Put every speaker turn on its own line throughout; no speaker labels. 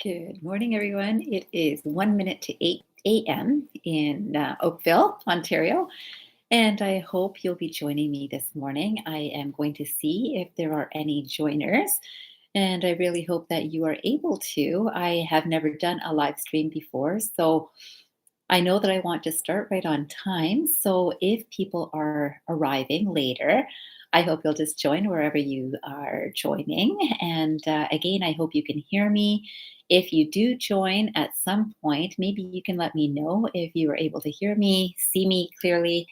Good morning, everyone. It is 1 minute to 8 a.m. in Oakville, Ontario, and I hope you'll be joining me this morning. I am going to see if there are any joiners, and I really hope that you are able to. I have never done a live stream before, so I know that I want to start right on time. So if people are arriving later, I hope you'll just join wherever you are joining. And again, I hope you can hear me. If you do join at some point, maybe you can let me know if you are able to hear me, see me clearly,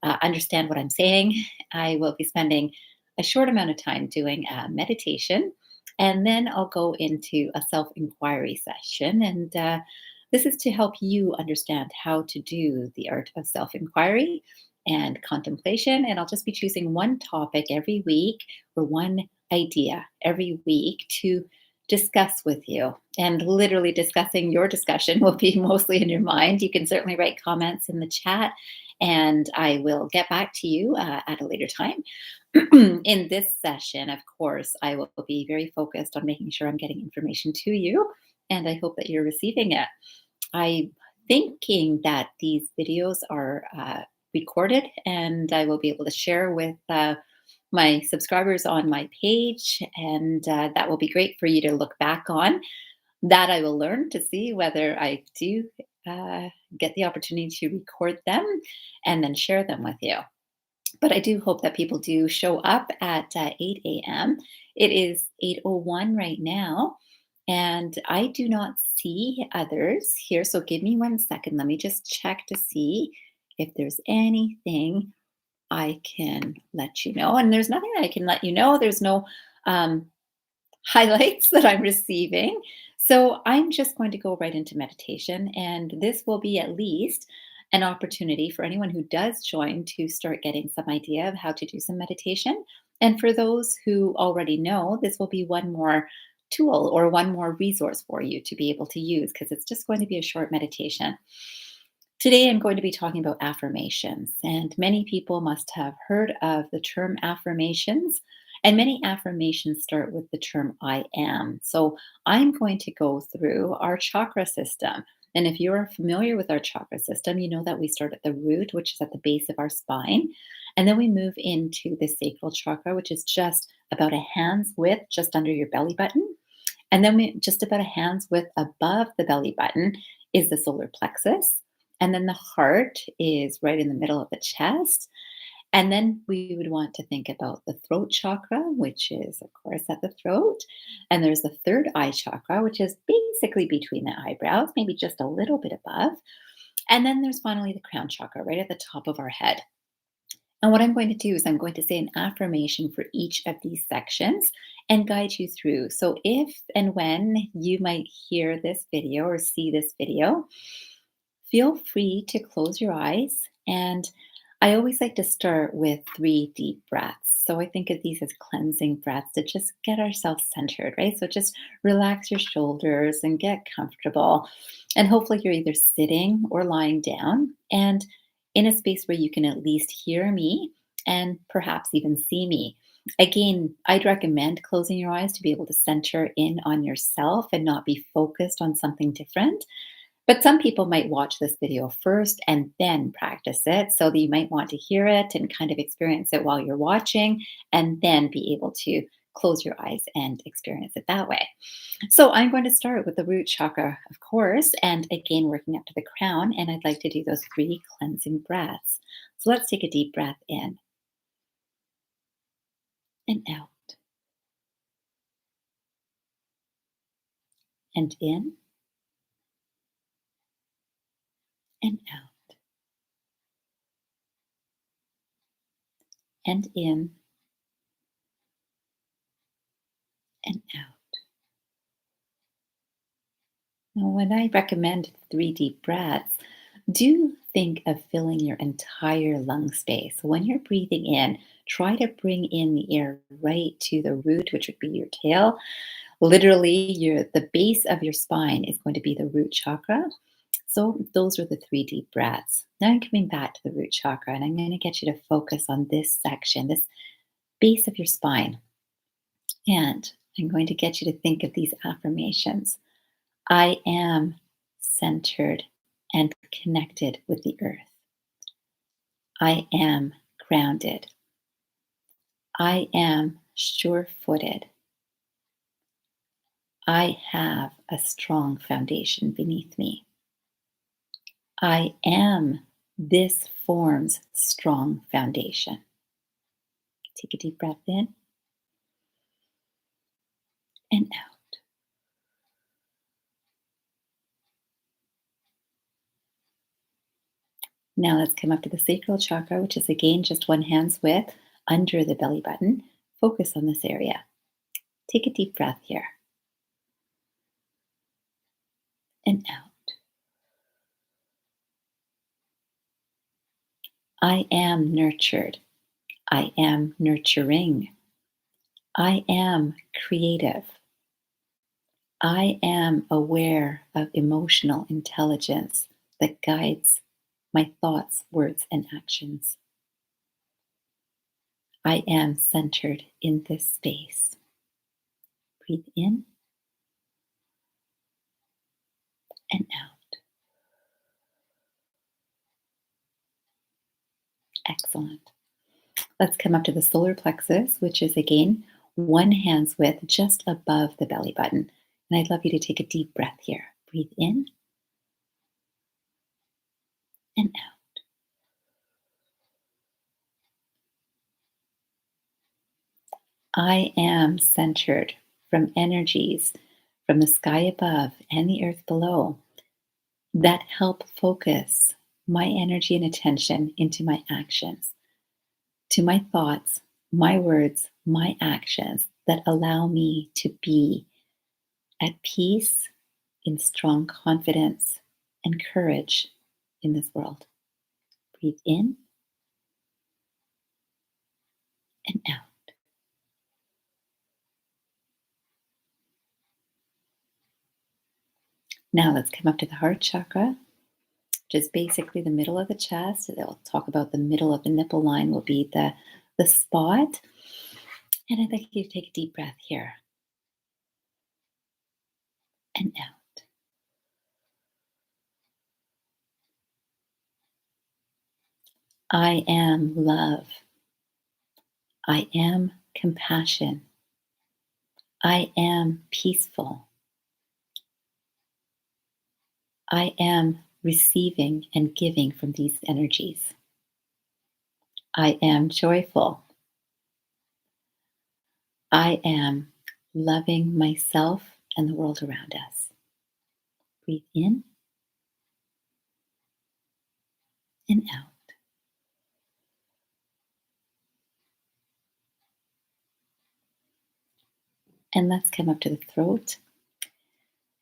understand what I'm saying. I will be spending a short amount of time doing a meditation, and then I'll go into a self inquiry session. And this is to help you understand how to do the art of self inquiry and contemplation. And I'll just be choosing one topic every week or one idea every week to discuss with you. And literally discussing your discussion will be mostly in your mind. You can certainly write comments in the chat and I will get back to you at a later time. In this session, of course, I will be very focused on making sure I'm getting information to you, and I hope that you're receiving it. I'm thinking that these videos are recorded and I will be able to share with my subscribers on my page, and that will be great for you to look back on. That I will learn to see whether I do get the opportunity to record them and then share them with you. But I do hope that people do show up at 8 a.m. It is 8:01 right now, and I do not see others here. So give me 1 second. Let me just check to see if there's anything I can let you know. And there's nothing that I can let you know. There's no um, highlights that I'm receiving. So I'm just going to go right into meditation. And this will be at least an opportunity for anyone who does join to start getting some idea of how to do some meditation. And for those who already know, this will be one more tool or one more resource for you to be able to use because it's just going to be a short meditation. Today, I'm going to be talking about affirmations, and many people must have heard of the term affirmations, and many affirmations start with the term I am. So, I'm going to go through our chakra system. And if you are familiar with our chakra system, you know that we start at the root, which is at the base of our spine, and then we move into the sacral chakra, which is just about a hand's width, just under your belly button. And then just about a hand's width above the belly button is the solar plexus. And then the heart is right in the middle of the chest. And then we would want to think about the throat chakra, which is, of course, at the throat. And there's the third eye chakra, which is basically between the eyebrows, maybe just a little bit above. And then there's finally the crown chakra, right at the top of our head. And what I'm going to do is I'm going to say an affirmation for each of these sections and guide you through. So if and when you might hear this video or see this video, feel free to close your eyes. And I always like to start with 3 deep breaths. So I think of these as cleansing breaths to just get ourselves centered, right? So just relax your shoulders and get comfortable. And hopefully you're either sitting or lying down and in a space where you can at least hear me and perhaps even see me. Again, I'd recommend closing your eyes to be able to center in on yourself and not be focused on something different. But some people might watch this video first and then practice it. So that you might want to hear it and kind of experience it while you're watching and then be able to close your eyes and experience it that way. So I'm going to start with the root chakra, of course, and again, working up to the crown. And I'd like to do those 3 cleansing breaths. So let's take a deep breath in and out and in and out and in and out. Now, when I recommend 3 deep breaths, do think of filling your entire lung space. So when you're breathing in, try to bring in the air right to the root, which would be your tail. Literally, the base of your spine is going to be the root chakra. So those are the 3 deep breaths. Now I'm coming back to the root chakra, and I'm going to get you to focus on this section, this base of your spine. And I'm going to get you to think of these affirmations. I am centered and connected with the earth. I am grounded. I am sure footed. I have a strong foundation beneath me. I am this form's strong foundation. Take a deep breath in and out. Now let's come up to the sacral chakra, which is again just one hand's width under the belly button. Focus on this area. Take a deep breath here and out. I am nurtured. I am nurturing. I am creative. I am aware of emotional intelligence that guides my thoughts, words, and actions. I am centered in this space. Breathe in and out. Excellent. Let's come up to the solar plexus, which is again one hand's width just above the belly button. And I'd love you to take a deep breath here. Breathe in and out. I am centered from energies from the sky above and the earth below that help focus my energy and attention into my actions, to my thoughts, my words, my actions that allow me to be at peace, in strong confidence and courage in this world. Breathe in and out. Now let's come up to the heart chakra, which is basically the middle of the chest. They'll talk about the middle of the nipple line will be the spot. And I'd like you to take a deep breath here and out. I am love. I am compassion. I am peaceful. I am receiving and giving from these energies. I am joyful. I am loving myself and the world around us. Breathe in and out. And let's come up to the throat.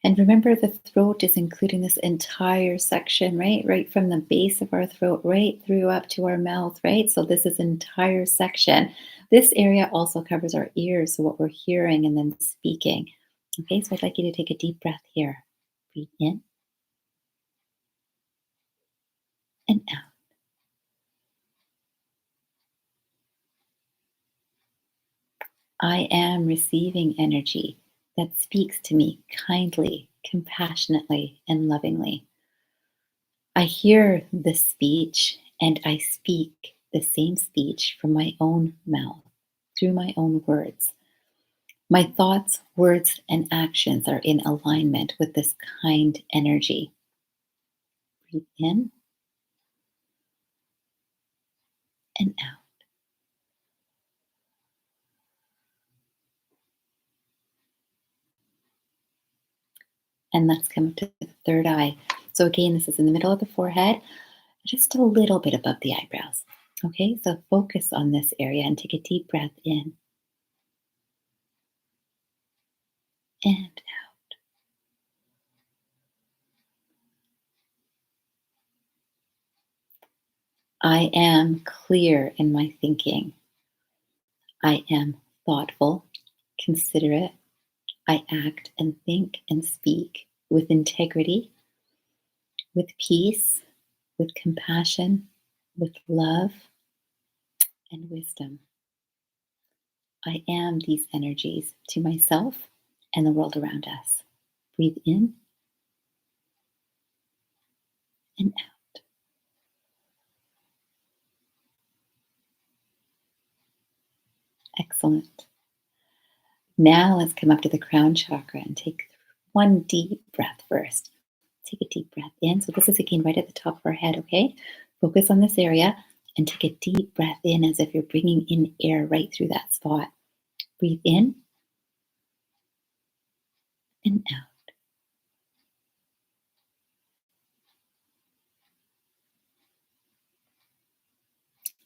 And remember, the throat is including this entire section, right? Right from the base of our throat, right through up to our mouth, right? So this is entire section. This area also covers our ears, so what we're hearing and then speaking. Okay, so I'd like you to take a deep breath here. Breathe in and out. I am receiving energy that speaks to me kindly, compassionately, and lovingly. I hear this speech and I speak the same speech from my own mouth, through my own words. My thoughts, words, and actions are in alignment with this kind energy. Breathe in and out. And let's come to the third eye. So again, this is in the middle of the forehead, just a little bit above the eyebrows. Okay, so focus on this area and take a deep breath in and out. I am clear in my thinking. I am thoughtful, considerate. I act and think and speak with integrity, with peace, with compassion, with love, and wisdom. I am these energies to myself and the world around us. Breathe in and out. Excellent. Now let's come up to the crown chakra and take one deep breath first. Take a deep breath in. So this is again right at the top of our head, okay? Focus on this area and take a deep breath in as if you're bringing in air right through that spot. Breathe in and out.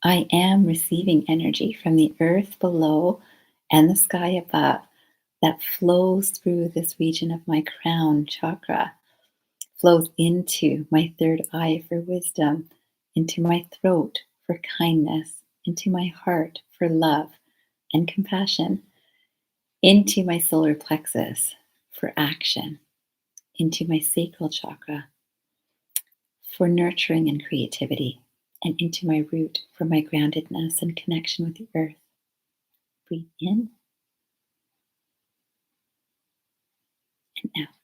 I am receiving energy from the earth below and the sky above that flows through this region of my crown chakra, flows into my third eye for wisdom, into my throat for kindness, into my heart for love and compassion, into my solar plexus for action, into my sacral chakra for nurturing and creativity, and into my root for my groundedness and connection with the earth. Breathe in and out.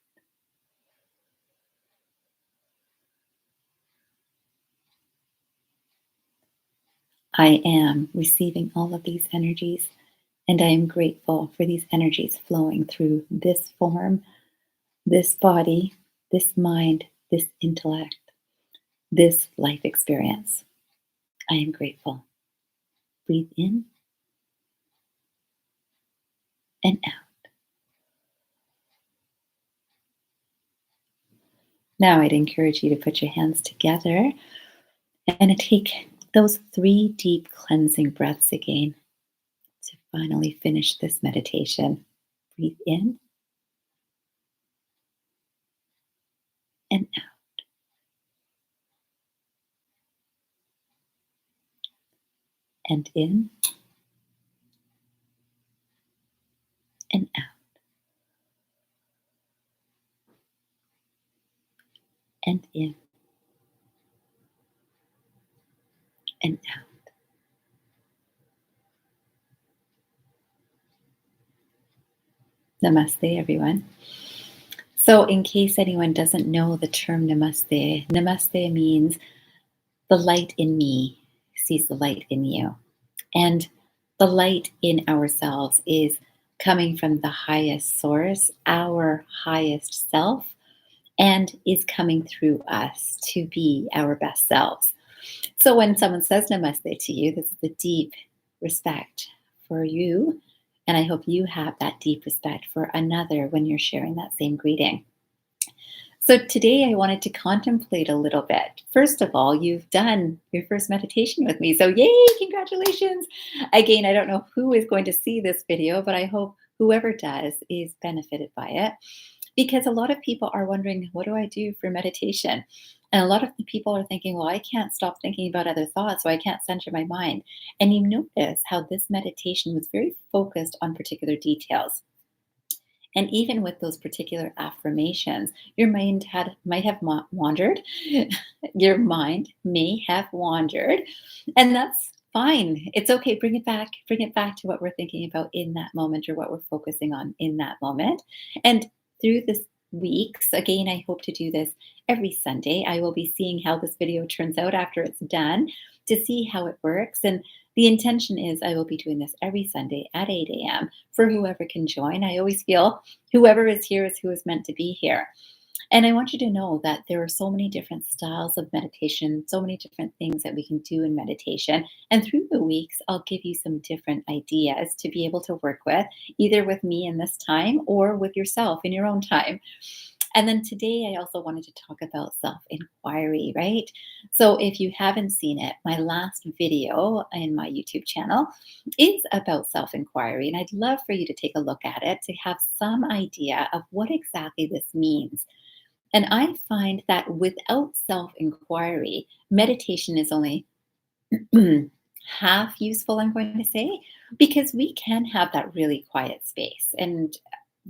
I am receiving all of these energies, and I am grateful for these energies flowing through this form, this body, this mind, this intellect, this life experience. I am grateful. Breathe in and out. Now I'd encourage you to put your hands together and to take those 3 deep cleansing breaths again to finally finish this meditation. Breathe in and out. And in and out. And in and out. Namaste, everyone. So, in case anyone doesn't know the term namaste, namaste means the light in me sees the light in you. And the light in ourselves is coming from the highest source, our highest self, and is coming through us to be our best selves. So when someone says namaste to you, this is a deep respect for you. And I hope you have that deep respect for another when you're sharing that same greeting. So today I wanted to contemplate a little bit. First of all, you've done your first meditation with me. So yay, congratulations. Again, I don't know who is going to see this video, but I hope whoever does is benefited by it. Because a lot of people are wondering, what do I do for meditation? And a lot of the people are thinking, well, I can't stop thinking about other thoughts, so I can't center my mind. And you notice how this meditation was very focused on particular details. And even with those particular affirmations, your mind might have wandered. Your mind may have wandered, and that's fine. It's okay. Bring it back. Bring it back to what we're thinking about in that moment or what we're focusing on in that moment. And through this weeks, again, I hope to do this every Sunday. I will be seeing how this video turns out after it's done to see how it works. And the intention is I will be doing this every Sunday at 8 a.m. for whoever can join. I always feel whoever is here is who is meant to be here. And I want you to know that there are so many different styles of meditation, so many different things that we can do in meditation. And through the weeks, I'll give you some different ideas to be able to work with, either with me in this time or with yourself in your own time. And then today, I also wanted to talk about self inquiry, right? So if you haven't seen it, my last video in my YouTube channel is about self inquiry. And I'd love for you to take a look at it to have some idea of what exactly this means. And I find that without self inquiry, meditation is only half useful, I'm going to say, because we can have that really quiet space. And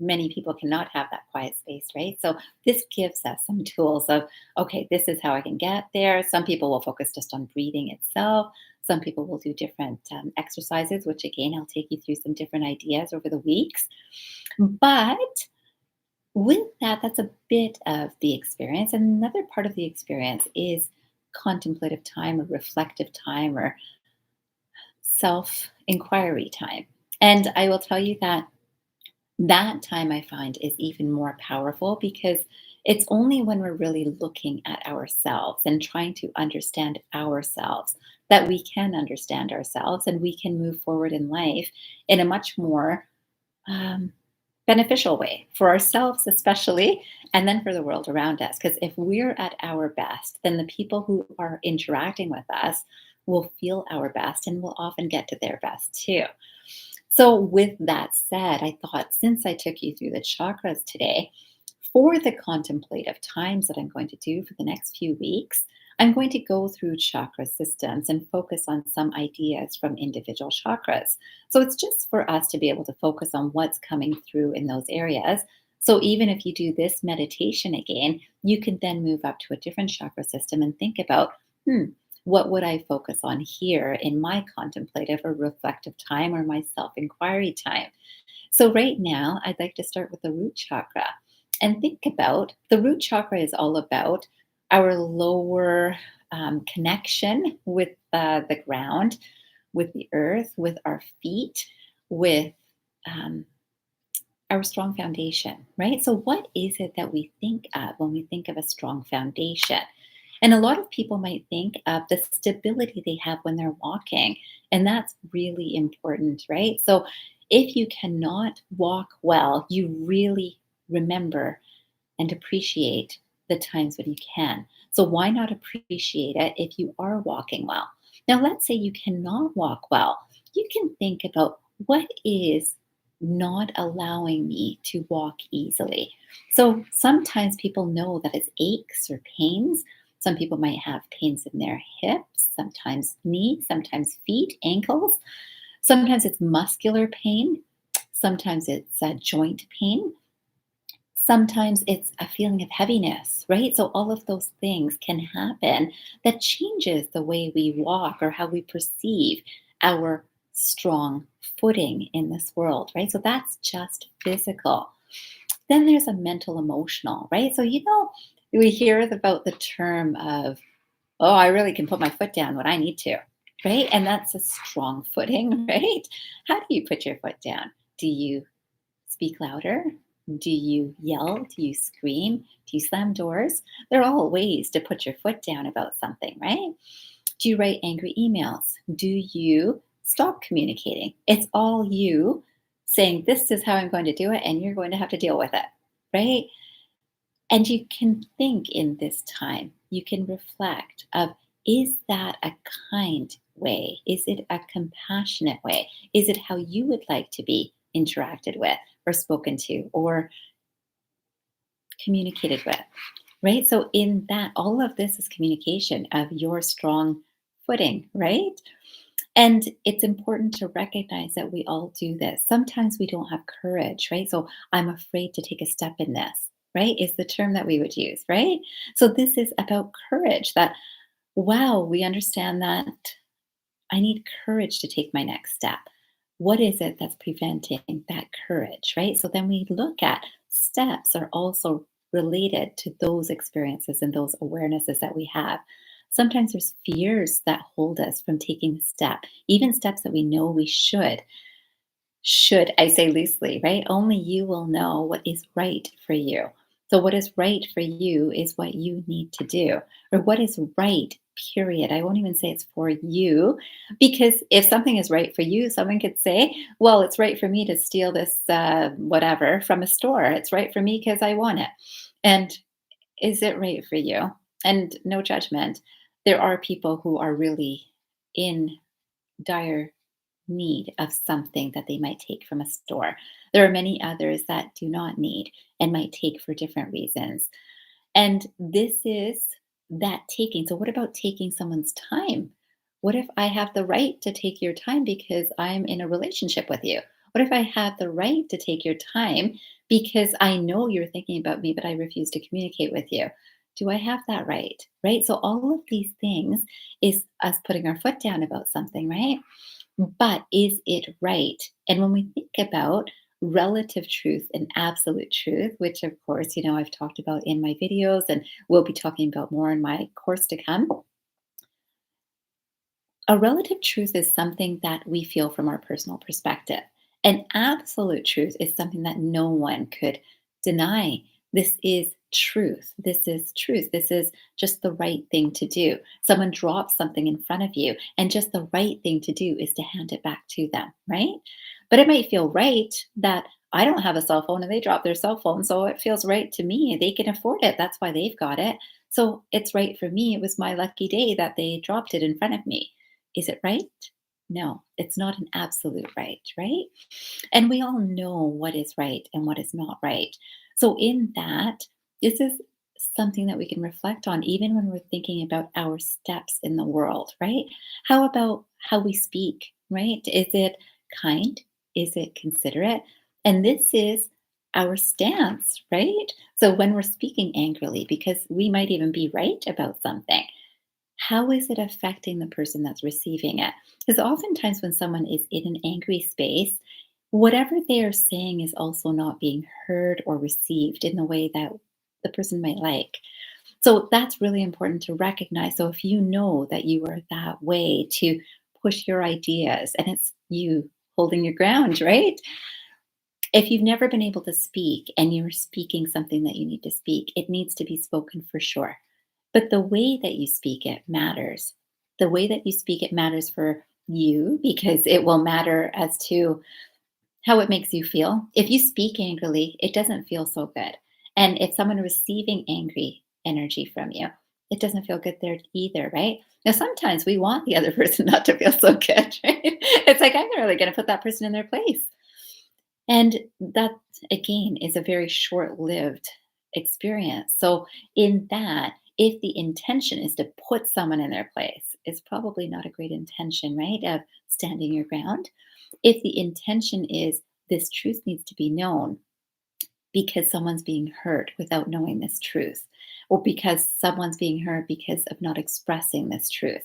many people cannot have that quiet space, right? So this gives us some tools of, okay, this is how I can get there. Some people will focus just on breathing itself. Some people will do different exercises, which again, I'll take you through some different ideas over the weeks. But With that, that's a bit of the experience. And another part of the experience is contemplative time or reflective time or self inquiry time. And I will tell you that that time I find is even more powerful because it's only when we're really looking at ourselves and trying to understand ourselves that we can understand ourselves and we can move forward in life in a much more um, beneficial way for ourselves, especially, and then for the world around us. Because if we're at our best, then the people who are interacting with us will feel our best and will often get to their best too. So, with that said, I thought since I took you through the chakras today, for the contemplative times that I'm going to do for the next few weeks, I'm going to go through chakra systems and focus on some ideas from individual chakras. So, it's just for us to be able to focus on what's coming through in those areas. So, even if you do this meditation again, you can then move up to a different chakra system and think about, hmm, what would I focus on here in my contemplative or reflective time or my self inquiry time? So, right now, I'd like to start with the root chakra and think about the root chakra is all about our lower connection with the ground, with the earth, with our feet, with um, our strong foundation, right? So, what is it that we think of when we think of a strong foundation? And a lot of people might think of the stability they have when they're walking. And that's really important, right? So if you cannot walk well, you really remember and appreciate the times when you can. So why not appreciate it if you are walking well? Now, let's say you cannot walk well. You can think about what is not allowing me to walk easily. So sometimes people know that it's aches or pains. Some people might have pains in their hips, sometimes knees, sometimes feet, ankles. Sometimes it's muscular pain. Sometimes it's joint pain. Sometimes it's a feeling of heaviness, right? So all of those things can happen that changes the way we walk or how we perceive our strong footing in this world, right? So that's just physical. Then there's a mental emotional, right? So, we hear about the term of, oh, I really can put my foot down when I need to, right? And that's a strong footing, right? How do you put your foot down? Do you speak louder? Do you yell? Do you scream? Do you slam doors? They're all ways to put your foot down about something, right? Do you write angry emails? Do you stop communicating? It's all you saying, this is how I'm going to do it, and you're going to have to deal with it, right? And you can think in this time, you can reflect of, is that a kind way? Is it a compassionate way? Is it how you would like to be interacted with or spoken to or communicated with? Right? So in that, all of this is communication of your strong footing, right? And it's important to recognize that we all do this. Sometimes we don't have courage, right? So I'm afraid to take a step in this, right? Is the term that we would use, right? So this is about courage that, wow, we understand that I need courage to take my next step. What is it that's preventing that courage, right? So then we look at steps are also related to those experiences and those awarenesses that we have. Sometimes there's fears that hold us from taking a step, even steps that we know we should. Should I say loosely, right? Only you will know what is right for you. So, what is right for you is what you need to do, or what is right, period. I won't even say it's for you, because if something is right for you, someone could say, well, it's right for me to steal this, whatever, from a store. It's right for me because I want it. And is it right for you? And no judgment. There are people who are really in dire need of something that they might take from a store. There are many others that do not need and might take for different reasons. And this is that taking. So, what about taking someone's time? What if I have the right to take your time because I'm in a relationship with you? What if I have the right to take your time because I know you're thinking about me, but I refuse to communicate with you? Do I have that right? Right. So, all of these things is us putting our foot down about something, right? But is it right? And when we think about relative truth and absolute truth, which of course, I've talked about in my videos and we'll be talking about more in my course to come. A relative truth is something that we feel from our personal perspective. An absolute truth is something that no one could deny. This is truth. This is truth. This is just the right thing to do. Someone drops something in front of you, and just the right thing to do is to hand it back to them, right? But it might feel right that I don't have a cell phone and they drop their cell phone. So it feels right to me. They can afford it. That's why they've got it. So it's right for me. It was my lucky day that they dropped it in front of me. Is it right? No, it's not an absolute right, right? And we all know what is right and what is not right. So, in that, this is something that we can reflect on even when we're thinking about our steps in the world, right? How about how we speak, right? Is it kind? Is it considerate? And this is our stance, right? So, when we're speaking angrily, because we might even be right about something, how is it affecting the person that's receiving it? Because oftentimes when someone is in an angry space, whatever they are saying is also not being heard or received in the way that the person might like. So that's really important to recognize. So if you know that you are that way, to push your ideas and it's you holding your ground, right? If you've never been able to speak and you're speaking something that you need to speak, it needs to be spoken for sure. But the way that you speak it matters. The way that you speak it matters for you because it will matter as to how it makes you feel. If you speak angrily, it doesn't feel so good. And if someone receiving angry energy from you, it doesn't feel good there either, right? Now, sometimes we want the other person not to feel so good, right? It's like, I'm really going to put that person in their place. And that, again, is a very short lived experience. So, in that, if the intention is to put someone in their place, it's probably not a great intention, right? Of standing your ground. If the intention is this truth needs to be known because someone's being hurt without knowing this truth, or because someone's being hurt because of not expressing this truth,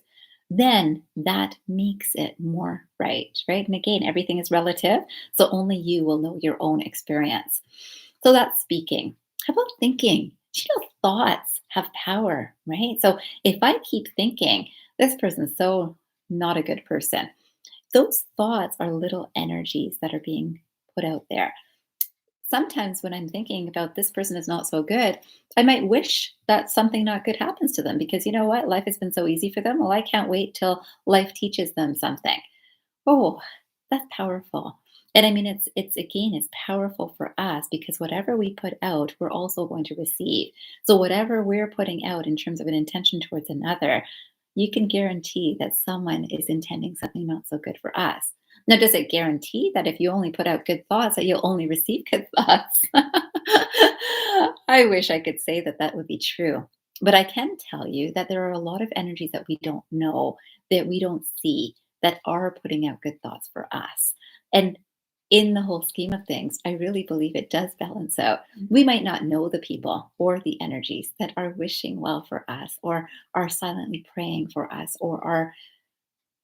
then that makes it more right, right? And again, everything is relative, so only you will know your own experience. So that's speaking. How about thinking? Thoughts have power, right? So if I keep thinking, this person's so not a good person, those thoughts are little energies that are being put out there. Sometimes when I'm thinking about this person is not so good, I might wish that something not good happens to them because you know what? Life has been so easy for them. Well, I can't wait till life teaches them something. Oh, that's powerful. And I mean, it's again, it's powerful for us because whatever we put out, we're also going to receive. So whatever we're putting out in terms of an intention towards another, you can guarantee that someone is intending something not so good for us. Now, does it guarantee that if you only put out good thoughts, that you'll only receive good thoughts? I wish I could say that that would be true. But I can tell you that there are a lot of energies that we don't know, that we don't see, that are putting out good thoughts for us. And in the whole scheme of things, I really believe it does balance out. We might not know the people or the energies that are wishing well for us, or are silently praying for us, or are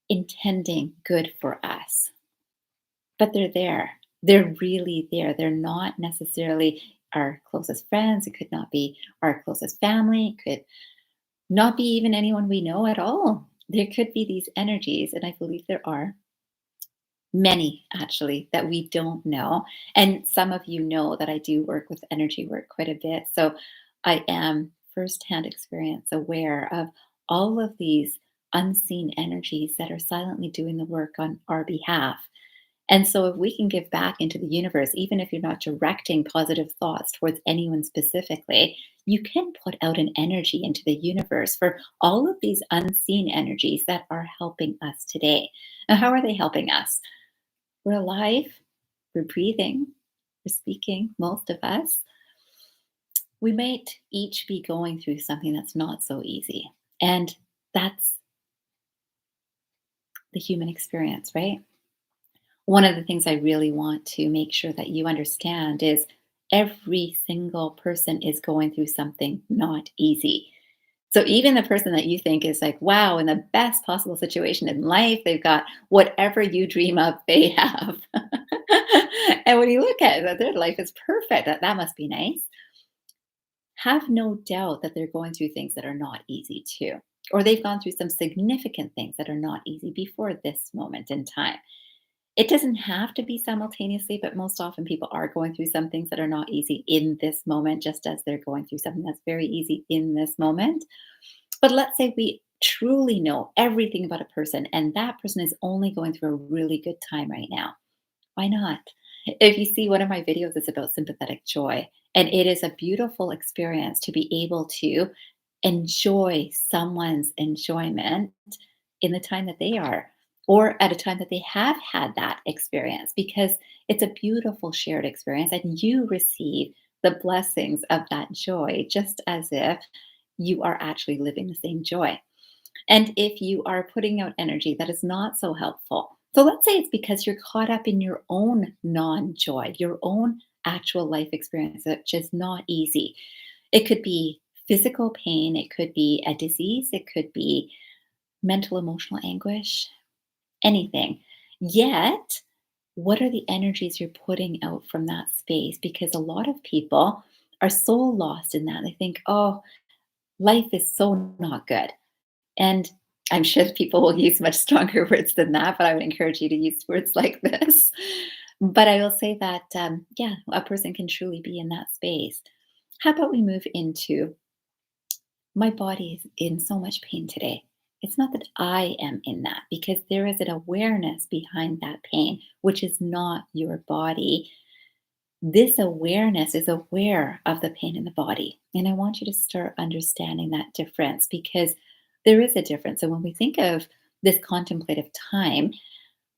intending good for us, but they're there. They're really there. They're not necessarily our closest friends. It could not be our closest family. It could not be even anyone we know at all. There could be these energies, and I believe there are many actually that we don't know. And some of you know that I do work with energy work quite a bit. So I am firsthand experience aware of all of these unseen energies that are silently doing the work on our behalf. And so, if we can give back into the universe, even if you're not directing positive thoughts towards anyone specifically, you can put out an energy into the universe for all of these unseen energies that are helping us today. Now, how are they helping us? We're alive, we're breathing, we're speaking, most of us. We might each be going through something that's not so easy. And that's the human experience, right? One of the things I really want to make sure that you understand is every single person is going through something not easy. So even the person that you think is like, wow, in the best possible situation in life, they've got whatever you dream of, they have. And when you look at it, their life is perfect. That must be nice. Have no doubt that they're going through things that are not easy too, or they've gone through some significant things that are not easy before this moment in time. It doesn't have to be simultaneously, but most often people are going through some things that are not easy in this moment, just as they're going through something that's very easy in this moment. But let's say we truly know everything about a person, and that person is only going through a really good time right now. Why not? If you see one of my videos, it's about sympathetic joy. And it is a beautiful experience to be able to enjoy someone's enjoyment in the time that they are, or at a time that they have had that experience, because it's a beautiful shared experience and you receive the blessings of that joy just as if you are actually living the same joy. And if you are putting out energy that is not so helpful, so let's say it's because you're caught up in your own non joy, your own actual life experience, which is not easy. It could be physical pain, it could be a disease, it could be mental, emotional anguish, anything. Yet, what are the energies you're putting out from that space? Because a lot of people are so lost in that. They think, oh, life is so not good. And I'm sure people will use much stronger words than that, but I would encourage you to use words like this. But I will say that, yeah, a person can truly be in that space. How about we move into my body is in so much pain today? It's not that I am in that, because there is an awareness behind that pain, which is not your body. This awareness is aware of the pain in the body. And I want you to start understanding that difference, because there is a difference. And when we think of this contemplative time,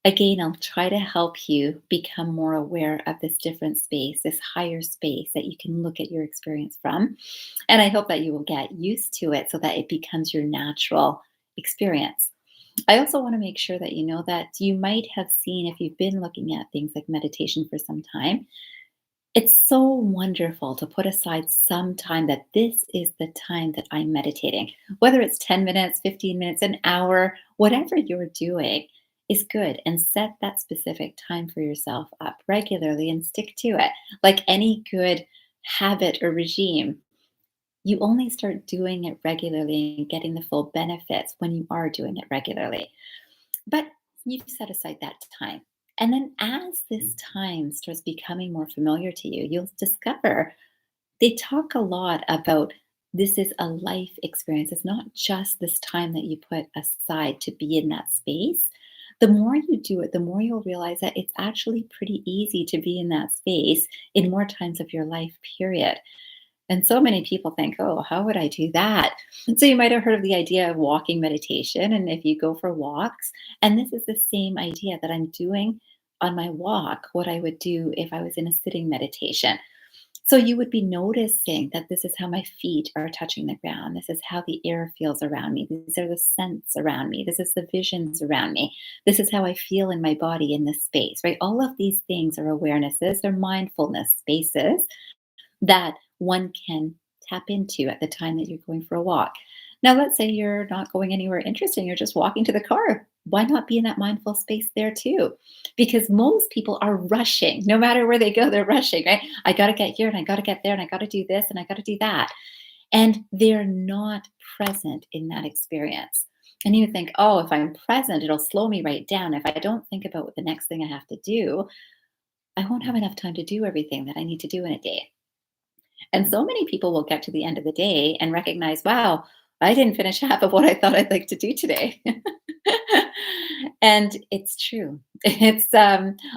again, I'll try to help you become more aware of this different space, this higher space that you can look at your experience from. And I hope that you will get used to it so that it becomes your natural experience. I also want to make sure that you know that you might have seen, if you've been looking at things like meditation for some time, it's so wonderful to put aside some time that this is the time that I'm meditating. Whether it's 10 minutes, 15 minutes, an hour, whatever you're doing is good. And set that specific time for yourself up regularly and stick to it. Like any good habit or regime, you only start doing it regularly and getting the full benefits when you are doing it regularly. But you set aside that time. And then as this time starts becoming more familiar to you, you'll discover they talk a lot about this is a life experience. It's not just this time that you put aside to be in that space. The more you do it, the more you'll realize that it's actually pretty easy to be in that space in more times of your life, period. And so many people think, oh, how would I do that? And so you might have heard of the idea of walking meditation. And if you go for walks, and this is the same idea that I'm doing on my walk, what I would do if I was in a sitting meditation. So you would be noticing that this is how my feet are touching the ground. This is how the air feels around me. These are the scents around me. This is the visions around me. This is how I feel in my body in this space, right? All of these things are awarenesses, they're mindfulness spaces that one can tap into at the time that you're going for a walk. Now, let's say you're not going anywhere interesting, you're just walking to the car. Why not be in that mindful space there too? Because most people are rushing. No matter where they go, they're rushing, right? I got to get here and I got to get there and I got to do this and I got to do that. And they're not present in that experience. And you think, oh, if I'm present, it'll slow me right down. If I don't think about what the next thing I have to do, I won't have enough time to do everything that I need to do in a day. And so many people will get to the end of the day and recognize, wow, I didn't finish half of what I thought I'd like to do today. And it's true. It's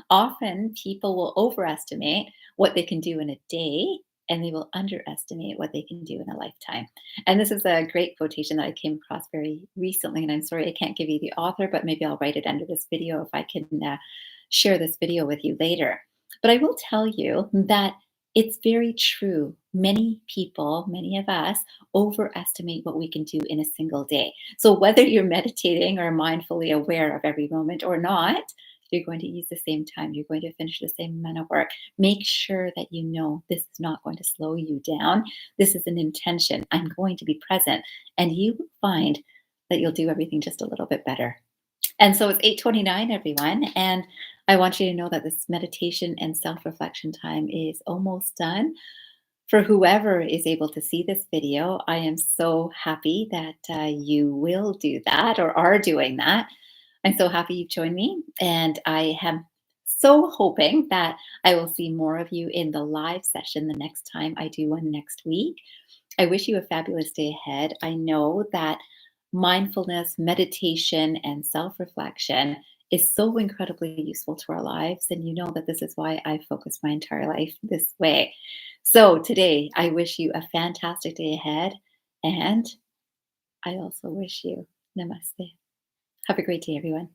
often people will overestimate what they can do in a day and they will underestimate what they can do in a lifetime. And this is a great quotation that I came across very recently. And I'm sorry I can't give you the author, but maybe I'll write it under this video if I can share this video with you later. But I will tell you that it's very true. Many people, many of us, overestimate what we can do in a single day. So, whether you're meditating or mindfully aware of every moment or not, you're going to use the same time. You're going to finish the same amount of work. Make sure that you know this is not going to slow you down. This is an intention. I'm going to be present. And you will find that you'll do everything just a little bit better. And so it's 8:29, everyone. And I want you to know that this meditation and self reflection time is almost done. For whoever is able to see this video, I am so happy that you will do that or are doing that. I'm so happy you've joined me, and I am so hoping that I will see more of you in the live session the next time I do one next week. I wish you a fabulous day ahead. I know that mindfulness, meditation, and self reflection is so incredibly useful to our lives. And you know that this is why I focus my entire life this way. So today, I wish you a fantastic day ahead. And I also wish you namaste. Have a great day, everyone.